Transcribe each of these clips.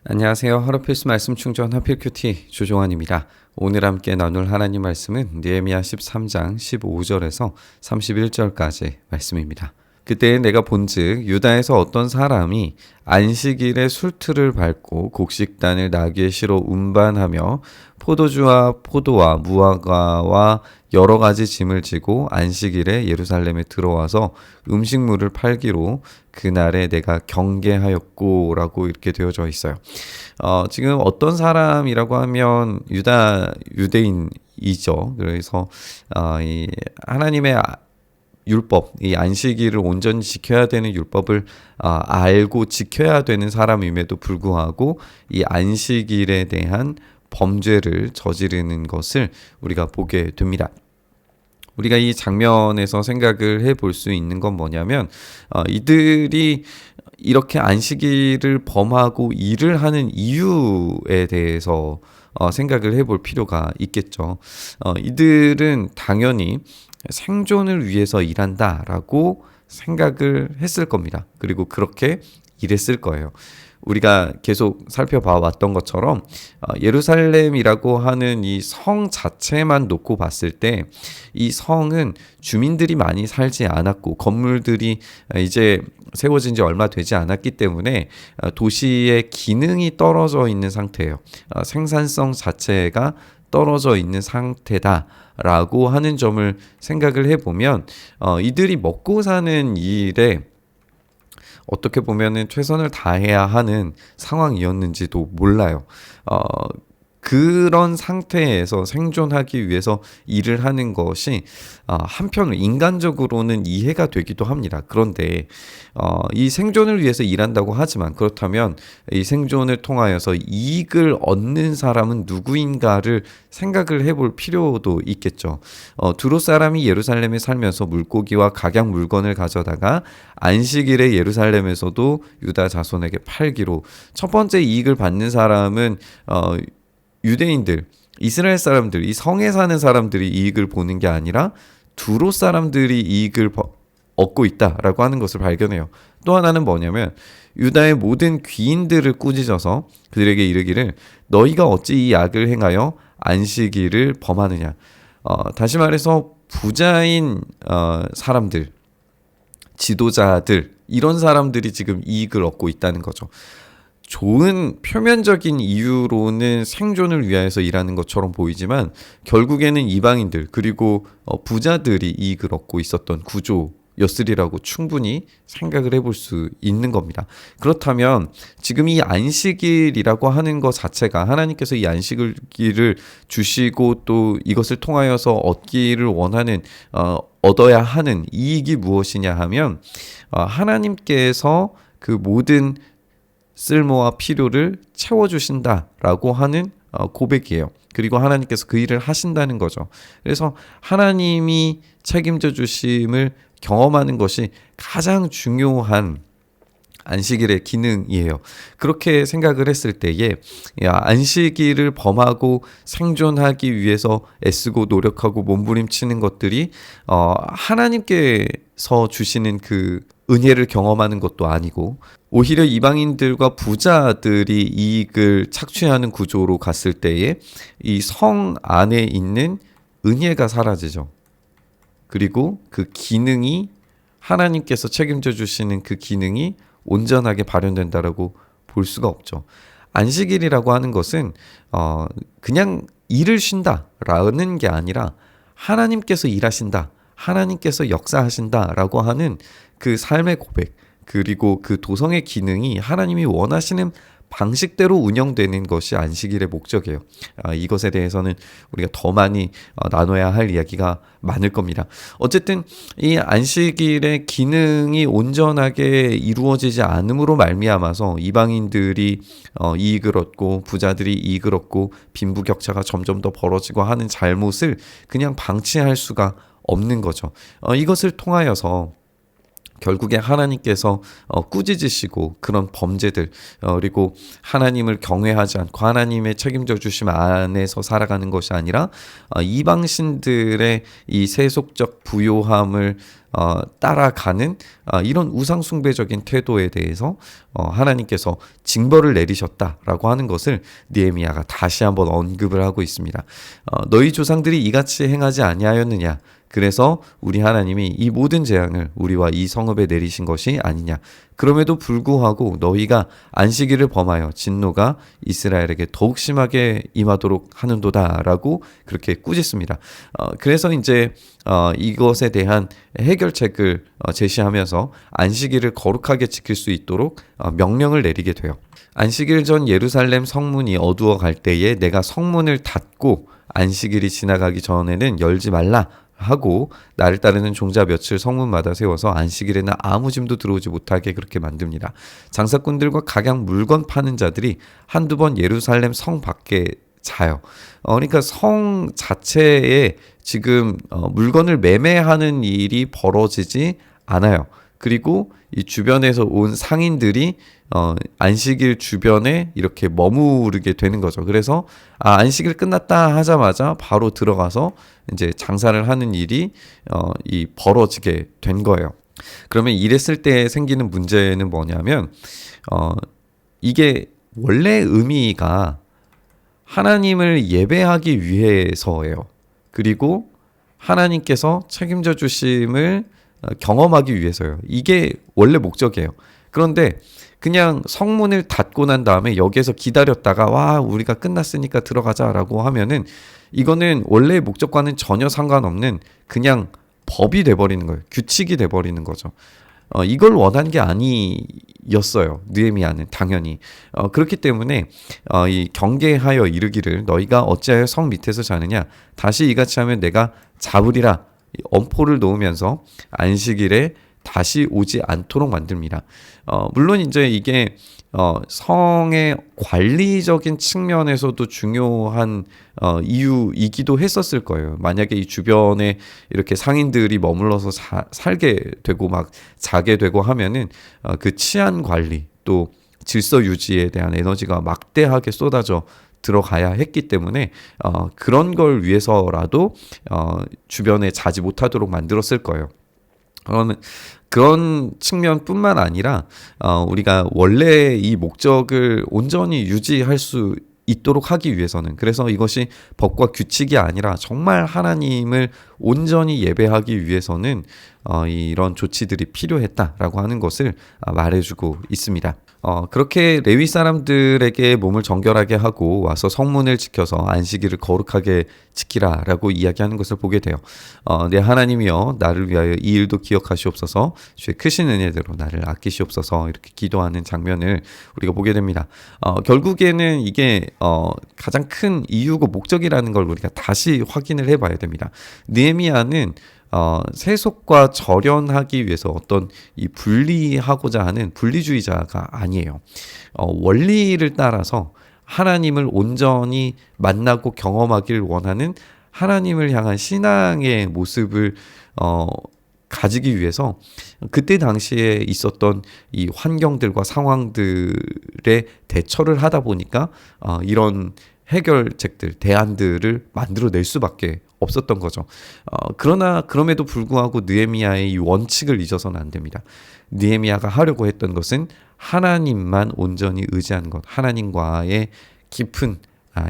안녕하세요. 하루 필수 말씀 충전 하필 큐티 조종환입니다. 오늘 함께 나눌 하나님 말씀은 느헤미야 13장 15절에서 31절까지 말씀입니다. 그때 내가 본즉 유다에서 어떤 사람이 안식일에 술틀을 밟고 곡식단을 나귀에 실어 운반하며 포도주와 포도와 무화과와 여러 가지 짐을 지고 안식일에 예루살렘에 들어와서 음식물을 팔기로 그날에 내가 경계하였고라고 이렇게 되어져 있어요. 지금 어떤 사람이라고 하면 유대인이죠. 그래서 이 하나님의 율법, 이 안식일을 온전히 지켜야 되는 율법을 알고 지켜야 되는 사람임에도 불구하고 이 안식일에 대한 범죄를 저지르는 것을 우리가 보게 됩니다. 우리가 이 장면에서 생각을 해볼 수 있는 건 뭐냐면 이들이 이렇게 안식일을 범하고 일을 하는 이유에 대해서 생각을 해볼 필요가 있겠죠. 이들은 당연히 생존을 위해서 일한다라고 생각을 했을 겁니다. 그리고 그렇게 일했을 거예요. 우리가 계속 살펴봐 왔던 것처럼 예루살렘이라고 하는 이 성 자체만 놓고 봤을 때 이 성은 주민들이 많이 살지 않았고 건물들이 이제 세워진 지 얼마 되지 않았기 때문에 도시의 기능이 떨어져 있는 상태예요. 생산성 자체가 떨어져 있는 상태다라고 하는 점을 생각을 해보면 이들이 먹고 사는 일에 어떻게 보면은 최선을 다해야 하는 상황이었는지도 몰라요. 그런 상태에서 생존하기 위해서 일을 하는 것이 한편으로 인간적으로는 이해가 되기도 합니다. 그런데 이 생존을 위해서 일한다고 하지만 그렇다면 이 생존을 통하여서 이익을 얻는 사람은 누구인가를 생각을 해볼 필요도 있겠죠. 두로 사람이 예루살렘에 살면서 물고기와 각양 물건을 가져다가 안식일에 예루살렘에서도 유다 자손에게 팔기로 첫 번째 이익을 받는 사람은 유대인들, 이스라엘 사람들, 이 성에 사는 사람들이 이익을 보는 게 아니라 두로 사람들이 이익을 얻고 있다라고 하는 것을 발견해요. 또 하나는 뭐냐면 유다의 모든 귀인들을 꾸짖어서 그들에게 이르기를 너희가 어찌 이 악을 행하여 안식일을 범하느냐. 다시 말해서 부자인 사람들, 지도자들 이런 사람들이 지금 이익을 얻고 있다는 거죠. 좋은 표면적인 이유로는 생존을 위해서 일하는 것처럼 보이지만 결국에는 이방인들 그리고 부자들이 이익을 얻고 있었던 구조였으리라고 충분히 생각을 해볼 수 있는 겁니다. 그렇다면 지금 이 안식일이라고 하는 것 자체가 하나님께서 이 안식일을 주시고 또 이것을 통하여서 얻기를 원하는 얻어야 하는 이익이 무엇이냐 하면 하나님께서 그 모든 쓸모와 필요를 채워주신다라고 하는 고백이에요. 그리고 하나님께서 그 일을 하신다는 거죠. 그래서 하나님이 책임져 주심을 경험하는 것이 가장 중요한 안식일의 기능이에요. 그렇게 생각을 했을 때에 안식일을 범하고 생존하기 위해서 애쓰고 노력하고 몸부림치는 것들이 하나님께서 주시는 그 은혜를 경험하는 것도 아니고 오히려 이방인들과 부자들이 이익을 착취하는 구조로 갔을 때에 이 성 안에 있는 은혜가 사라지죠. 그리고 그 기능이 하나님께서 책임져 주시는 그 기능이 온전하게 발현된다라고 볼 수가 없죠. 안식일이라고 하는 것은 그냥 일을 쉰다라는 게 아니라 하나님께서 일하신다, 하나님께서 역사하신다라고 하는 그 삶의 고백 그리고 그 도성의 기능이 하나님이 원하시는 방식대로 운영되는 것이 안식일의 목적이에요. 이것에 대해서는 우리가 더 많이 나눠야 할 이야기가 많을 겁니다. 어쨌든 이 안식일의 기능이 온전하게 이루어지지 않음으로 말미암아서 이방인들이 이익을 얻고 부자들이 이익을 얻고 빈부격차가 점점 더 벌어지고 하는 잘못을 그냥 방치할 수가 없는 거죠. 이것을 통하여서 결국에 하나님께서 꾸짖으시고 그런 범죄들 그리고 하나님을 경외하지 않고 하나님의 책임져 주심 안에서 살아가는 것이 아니라 이방신들의 이 세속적 부요함을 따라가는 이런 우상숭배적인 태도에 대해서 하나님께서 징벌을 내리셨다라고 하는 것을 느헤미야가 다시 한번 언급을 하고 있습니다. 너희 조상들이 이같이 행하지 아니하였느냐? 그래서 우리 하나님이 이 모든 재앙을 우리와 이 성읍에 내리신 것이 아니냐. 그럼에도 불구하고 너희가 안식일을 범하여 진노가 이스라엘에게 더욱 심하게 임하도록 하는도다라고 그렇게 꾸짖습니다. 그래서 이제 이것에 대한 해결책을 제시하면서 안식일을 거룩하게 지킬 수 있도록 명령을 내리게 돼요. 안식일 전 예루살렘 성문이 어두워 갈 때에 내가 성문을 닫고 안식일이 지나가기 전에는 열지 말라 하고 나를 따르는 종자 며칠 성문마다 세워서 안식일에는 아무 짐도 들어오지 못하게 그렇게 만듭니다. 장사꾼들과 각양 물건 파는 자들이 한두 번 예루살렘 성 밖에 자요. 그러니까 성 자체에 지금 물건을 매매하는 일이 벌어지지 않아요. 그리고 이 주변에서 온 상인들이 안식일 주변에 이렇게 머무르게 되는 거죠. 그래서 안식일 끝났다 하자마자 바로 들어가서 이제 장사를 하는 일이 벌어지게 된 거예요. 그러면 이랬을 때 생기는 문제는 뭐냐면 이게 원래 의미가 하나님을 예배하기 위해서예요. 그리고 하나님께서 책임져 주심을 경험하기 위해서요. 이게 원래 목적이에요. 그런데 그냥 성문을 닫고 난 다음에 여기에서 기다렸다가 와 우리가 끝났으니까 들어가자라고 하면은 이거는 원래 목적과는 전혀 상관없는 그냥 법이 돼버리는 거예요. 규칙이 돼버리는 거죠. 이걸 원한 게 아니었어요. 느헤미야는 당연히. 그렇기 때문에 이 경계하여 이르기를 너희가 어찌하여 성 밑에서 자느냐 다시 이같이 하면 내가 잡으리라 엄포를 놓으면서 안식일에 다시 오지 않도록 만듭니다. 물론 이제 이게 성의 관리적인 측면에서도 중요한 이유이기도 했었을 거예요. 만약에 이 주변에 이렇게 상인들이 머물러서 살게 되고 막 자게 되고 하면은 그 치안 관리 또 질서 유지에 대한 에너지가 막대하게 쏟아져 들어가야 했기 때문에 그런 걸 위해서라도 주변에 자지 못하도록 만들었을 거예요. 그러면 그런 측면뿐만 아니라 우리가 원래 이 목적을 온전히 유지할 수 있도록 하기 위해서는 그래서 이것이 법과 규칙이 아니라 정말 하나님을 온전히 예배하기 위해서는 이런 조치들이 필요했다라고 하는 것을 말해주고 있습니다. 그렇게 레위 사람들에게 몸을 정결하게 하고 와서 성문을 지켜서 안식일을 거룩하게 지키라라고 이야기하는 것을 보게 돼요. 내 하나님이여 나를 위하여 이 일도 기억하시옵소서 주의 크신 은혜대로 나를 아끼시옵소서 이렇게 기도하는 장면을 우리가 보게 됩니다. 결국에는 이게 가장 큰 이유고 목적이라는 걸 우리가 다시 확인을 해봐야 됩니다. 느헤미야는 세속과 절연하기 위해서 어떤 이 분리하고자 하는 분리주의자가 아니에요. 원리를 따라서 하나님을 온전히 만나고 경험하길 원하는 하나님을 향한 신앙의 모습을 가지기 위해서 그때 당시에 있었던 이 환경들과 상황들에 대처를 하다 보니까 이런 해결책들, 대안들을 만들어낼 수밖에 없었던 거죠. 그러나 그럼에도 불구하고 느헤미야의 이 원칙을 잊어서는 안 됩니다. 느헤미야가 하려고 했던 것은 하나님만 온전히 의지하는 것, 하나님과의 깊은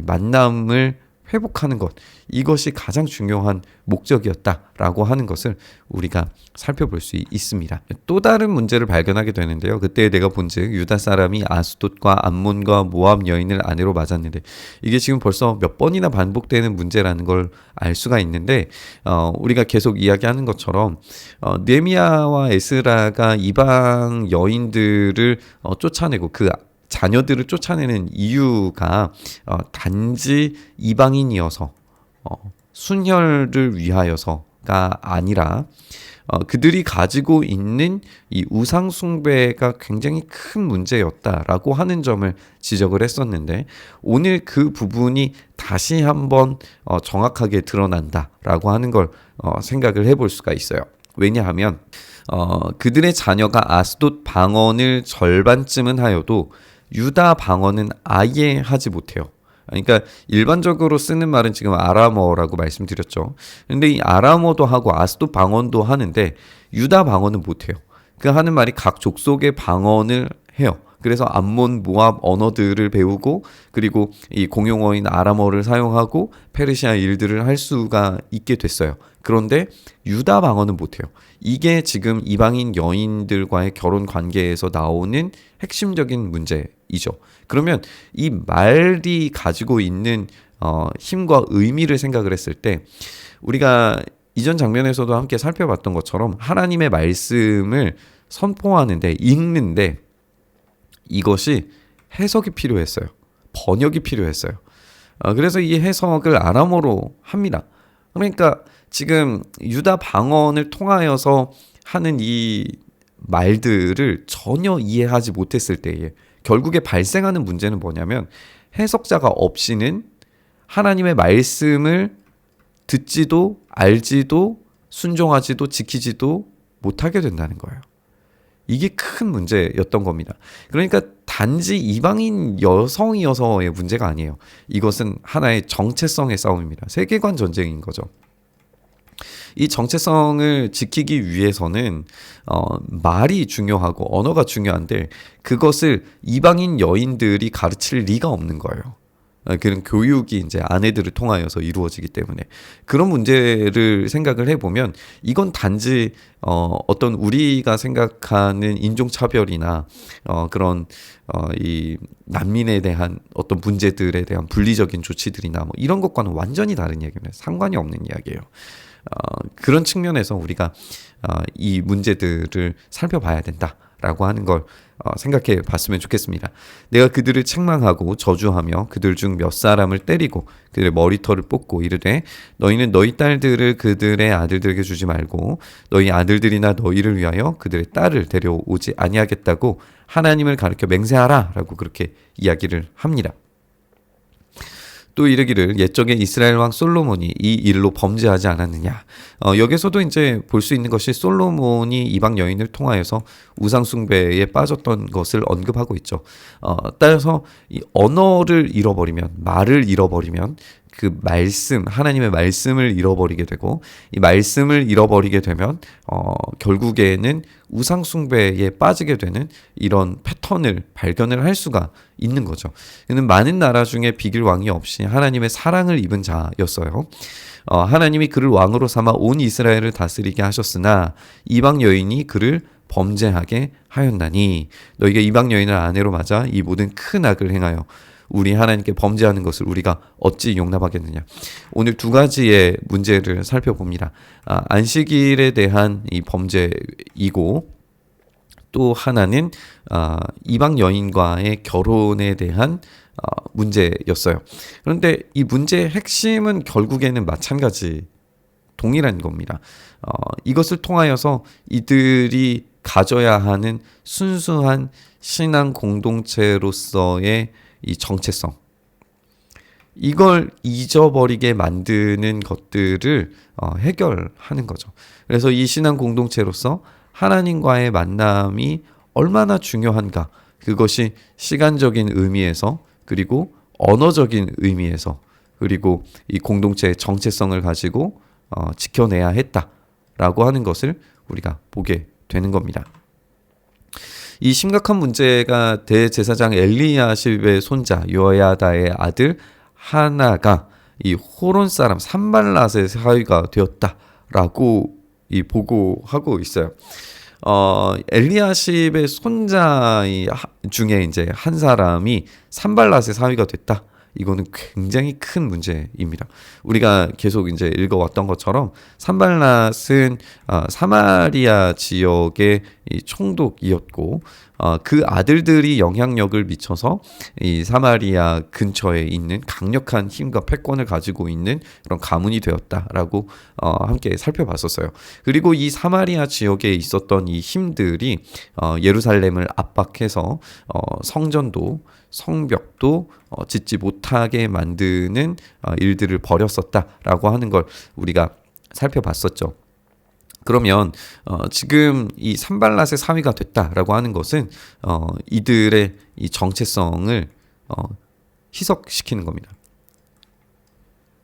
만남을 회복하는 것, 이것이 가장 중요한 목적이었다라고 하는 것을 우리가 살펴볼 수 있습니다. 또 다른 문제를 발견하게 되는데요. 그때 내가 본즉 유다 사람이 아스돗과 암몬과 모압 여인을 아내로 맞았는데 이게 지금 벌써 몇 번이나 반복되는 문제라는 걸 알 수가 있는데 우리가 계속 이야기하는 것처럼 느헤미야와 에스라가 이방 여인들을 쫓아내고 그 자녀들을 쫓아내는 이유가 단지 이방인이어서 순혈을 위하여서가 아니라 그들이 가지고 있는 이 우상 숭배가 굉장히 큰 문제였다라고 하는 점을 지적을 했었는데 오늘 그 부분이 다시 한번 정확하게 드러난다라고 하는 걸 생각을 해볼 수가 있어요. 왜냐하면 그들의 자녀가 아스돗 방언을 절반쯤은 하여도 유다 방언은 아예 하지 못해요. 그러니까 일반적으로 쓰는 말은 지금 아람어라고 말씀드렸죠. 근데 이 아람어도 하고 아스돗 방언도 하는데 유다 방언은 못해요. 그 하는 말이 각 족속의 방언을 해요. 그래서 암몬, 모압 언어들을 배우고 그리고 이 공용어인 아람어를 사용하고 페르시아 일들을 할 수가 있게 됐어요. 그런데 유다 방언은 못해요. 이게 지금 이방인 여인들과의 결혼 관계에서 나오는 핵심적인 문제이죠. 그러면 이 말이 가지고 있는 힘과 의미를 생각을 했을 때 우리가 이전 장면에서도 함께 살펴봤던 것처럼 하나님의 말씀을 선포하는데 읽는데 이것이 해석이 필요했어요. 번역이 필요했어요. 그래서 이 해석을 아람어로 합니다. 그러니까 지금 유다 방언을 통하여서 하는 이 말들을 전혀 이해하지 못했을 때에 결국에 발생하는 문제는 뭐냐면 해석자가 없이는 하나님의 말씀을 듣지도 알지도 순종하지도 지키지도 못하게 된다는 거예요. 이게 큰 문제였던 겁니다. 그러니까 단지 이방인 여성이어서의 문제가 아니에요. 이것은 하나의 정체성의 싸움입니다. 세계관 전쟁인 거죠. 이 정체성을 지키기 위해서는 말이 중요하고 언어가 중요한데 그것을 이방인 여인들이 가르칠 리가 없는 거예요. 그런 교육이 이제 아내들을 통하여서 이루어지기 때문에 그런 문제를 생각을 해보면 이건 단지 어떤 우리가 생각하는 인종차별이나 그런 이 난민에 대한 어떤 문제들에 대한 분리적인 조치들이나 뭐 이런 것과는 완전히 다른 이야기입니다. 상관이 없는 이야기예요. 그런 측면에서 우리가 이 문제들을 살펴봐야 된다라고 하는 걸 생각해 봤으면 좋겠습니다. 내가 그들을 책망하고 저주하며 그들 중 몇 사람을 때리고 그들의 머리털을 뽑고 이르되 너희는 너희 딸들을 그들의 아들들에게 주지 말고 너희 아들들이나 너희를 위하여 그들의 딸을 데려오지 아니하겠다고 하나님을 가르쳐 맹세하라 라고 그렇게 이야기를 합니다. 또 이르기를 옛적에 이스라엘 왕 솔로몬이 이 일로 범죄하지 않았느냐. 여기서도 이제 볼 수 있는 것이 솔로몬이 이방 여인을 통하여서 우상 숭배에 빠졌던 것을 언급하고 있죠. 따라서 이 언어를 잃어버리면 말을 잃어버리면 그 말씀 하나님의 말씀을 잃어버리게 되고 이 말씀을 잃어버리게 되면 결국에는 우상 숭배에 빠지게 되는 이런 패턴을 발견을 할 수가 있는 거죠. 그는 많은 나라 중에 비길 왕이 없이 하나님의 사랑을 입은 자였어요. 하나님이 그를 왕으로 삼아 온 이스라엘을 다스리게 하셨으나 이방 여인이 그를 범죄하게 하였나니 너희가 이방 여인을 아내로 맞아 이 모든 큰 악을 행하여 우리 하나님께 범죄하는 것을 우리가 어찌 용납하겠느냐. 오늘 두 가지의 문제를 살펴봅니다. 안식일에 대한 이 범죄이고 또 하나는 이방 여인과의 결혼에 대한 문제였어요. 그런데 이 문제의 핵심은 결국에는 마찬가지 동일한 겁니다. 이것을 통하여서 이들이 가져야 하는 순수한 신앙 공동체로서의 이 정체성, 이걸 잊어버리게 만드는 것들을 해결하는 거죠. 그래서 이 신앙 공동체로서 하나님과의 만남이 얼마나 중요한가, 그것이 시간적인 의미에서 그리고 언어적인 의미에서 그리고 이 공동체의 정체성을 가지고 지켜내야 했다라고 하는 것을 우리가 보게 되는 겁니다. 이 심각한 문제가 대제사장 엘리야십의 손자 요야다의 아들 하나가 이 호론 사람 산발랏의 사위가 되었다라고 이 보고하고 있어요. 엘리야십의 손자 중에 이제 한 사람이 산발랏의 사위가 됐다. 이거는 굉장히 큰 문제입니다. 우리가 계속 이제 읽어왔던 것처럼 산발랏은 사마리아 지역의 이 총독이었고 그 아들들이 영향력을 미쳐서 이 사마리아 근처에 있는 강력한 힘과 패권을 가지고 있는 그런 가문이 되었다라고 함께 살펴봤었어요. 그리고 이 사마리아 지역에 있었던 이 힘들이 예루살렘을 압박해서 성전도 성벽도 짓지 못하게 만드는 일들을 벌였었다라고 하는 걸 우리가 살펴봤었죠. 그러면 지금 이 산발랏의 사위가 됐다라고 하는 것은 이들의 이 정체성을 희석시키는 겁니다.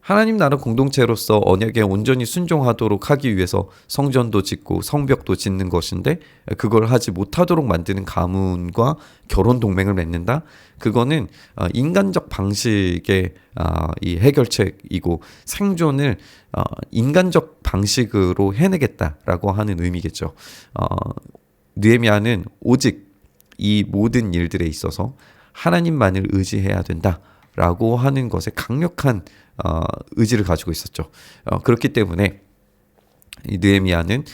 하나님 나라 공동체로서 언약에 온전히 순종하도록 하기 위해서 성전도 짓고 성벽도 짓는 것인데, 그걸 하지 못하도록 만드는 가문과 결혼 동맹을 맺는다. 그거는 인간적 방식의 이 해결책이고, 생존을 인간적 방식으로 해내겠다라고 하는 의미겠죠. 느헤미야는 오직 이 모든 일들에 있어서 하나님만을 의지해야 된다라고 하는 것에 강력한 의지를 가지고 있었죠. 그렇기 때문에 이 느헤미야는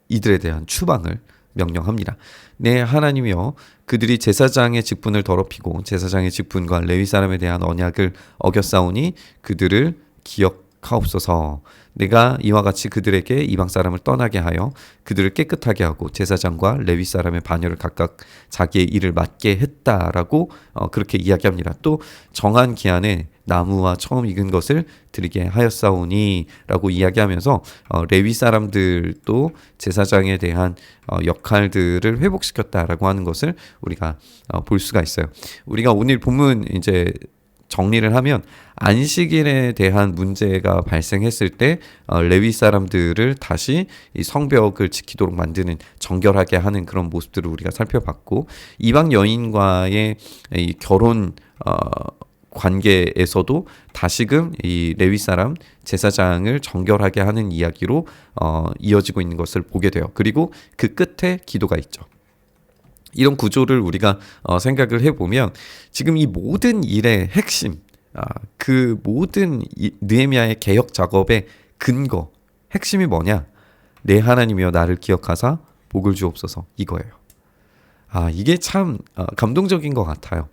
이들에 대한 추방을 명령합니다. 내 하나님이여, 그들이 제사장의 직분을 더럽히고 제사장의 직분과 레위 사람에 대한 언약을 어겼사오니 그들을 기억하옵소서. 내가 이와 같이 그들에게 이방 사람을 떠나게 하여 그들을 깨끗하게 하고 제사장과 레위 사람의 반열을 각각 자기의 일을 맡게 했다라고 그렇게 이야기합니다. 또 정한 기한에 나무와 처음 익은 것을 드리게 하였사오니 라고 이야기하면서 레위 사람들도 제사장에 대한 역할들을 회복시켰다라고 하는 것을 우리가 볼 수가 있어요. 우리가 오늘 본문 이제 정리를 하면, 안식일에 대한 문제가 발생했을 때 레위 사람들을 다시 이 성벽을 지키도록 만드는, 정결하게 하는 그런 모습들을 우리가 살펴봤고, 이방 여인과의 이 결혼 관계에서도 다시금 이 레위 사람 제사장을 정결하게 하는 이야기로 이어지고 있는 것을 보게 돼요. 그리고 그 끝에 기도가 있죠. 이런 구조를 우리가 생각을 해보면, 지금 이 모든 일의 핵심, 그 모든 느헤미야의 개혁 작업의 근거, 핵심이 뭐냐? 내 하나님이여 나를 기억하사 복을 주옵소서, 이거예요. 이게 참 감동적인 것 같아요.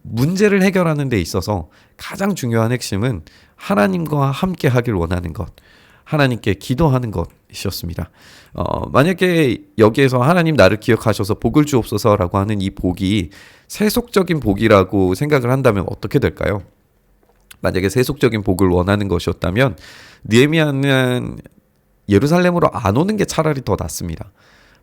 문제를 해결하는 데 있어서 가장 중요한 핵심은 하나님과 함께 하길 원하는 것, 하나님께 기도하는 것이었습니다. 만약에 여기에서 하나님 나를 기억하셔서 복을 주옵소서라고 하는 이 복이 세속적인 복이라고 생각을 한다면 어떻게 될까요? 만약에 세속적인 복을 원하는 것이었다면 느헤미야는 예루살렘으로 안 오는 게 차라리 더 낫습니다.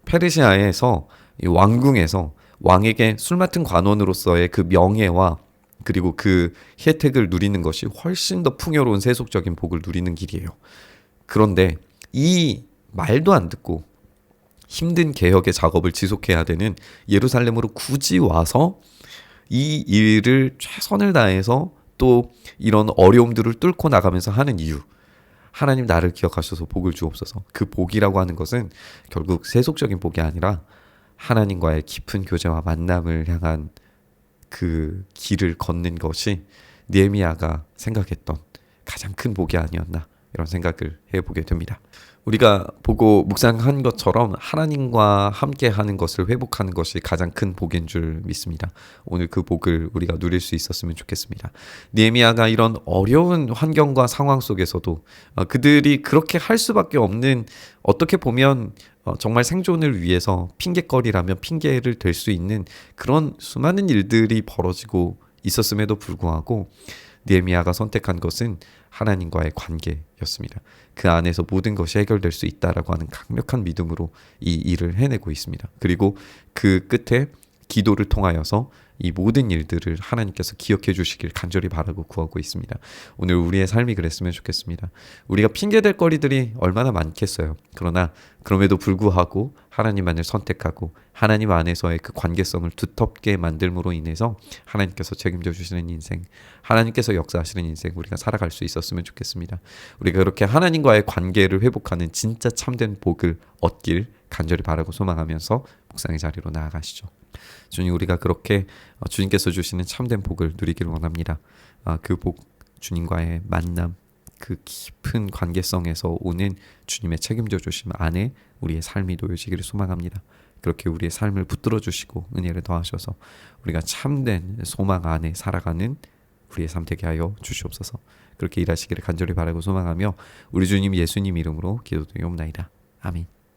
페르시아에서, 이 왕궁에서 왕에게 술 맡은 관원으로서의 그 명예와 그리고 그 혜택을 누리는 것이 훨씬 더 풍요로운 세속적인 복을 누리는 길이에요. 그런데 이 말도 안 듣고 힘든 개혁의 작업을 지속해야 되는 예루살렘으로 굳이 와서 이 일을 최선을 다해서 또 이런 어려움들을 뚫고 나가면서 하는 이유, 하나님 나를 기억하셔서 복을 주옵소서. 그 복이라고 하는 것은 결국 세속적인 복이 아니라 하나님과의 깊은 교제와 만남을 향한 그 길을 걷는 것이 느헤미야가 생각했던 가장 큰 복이 아니었나, 이런 생각을 해보게 됩니다. 우리가 보고 묵상한 것처럼 하나님과 함께 하는 것을 회복하는 것이 가장 큰 복인 줄 믿습니다. 오늘 그 복을 우리가 누릴 수 있었으면 좋겠습니다. 느헤미야가 이런 어려운 환경과 상황 속에서도 그들이 그렇게 할 수밖에 없는, 어떻게 보면 정말 생존을 위해서 핑계거리라면 핑계를 댈 수 있는 그런 수많은 일들이 벌어지고 있었음에도 불구하고 느헤미야가 선택한 것은 하나님과의 관계였습니다. 그 안에서 모든 것이 해결될 수 있다라고 하는 강력한 믿음으로 이 일을 해내고 있습니다. 그리고 그 끝에 기도를 통하여서 이 모든 일들을 하나님께서 기억해 주시길 간절히 바라고 구하고 있습니다. 오늘 우리의 삶이 그랬으면 좋겠습니다. 우리가 핑계댈 거리들이 얼마나 많겠어요. 그러나 그럼에도 불구하고 하나님만을 선택하고 하나님 안에서의 그 관계성을 두텁게 만들므로 인해서 하나님께서 책임져 주시는 인생, 하나님께서 역사하시는 인생 우리가 살아갈 수 있었으면 좋겠습니다. 우리가 그렇게 하나님과의 관계를 회복하는 진짜 참된 복을 얻길 간절히 바라고 소망하면서 묵상의 자리로 나아가시죠. 주님, 우리가 그렇게 주님께서 주시는 참된 복을 누리길 원합니다. 그 복, 주님과의 만남, 그 깊은 관계성에서 오는 주님의 책임져 주심 안에 우리의 삶이 놓여지기를 소망합니다. 그렇게 우리의 삶을 붙들어 주시고 은혜를 더하셔서 우리가 참된 소망 안에 살아가는 우리의 삶 되게 하여 주시옵소서. 그렇게 일하시기를 간절히 바라고 소망하며 우리 주님 예수님 이름으로 기도드리옵나이다. 아멘.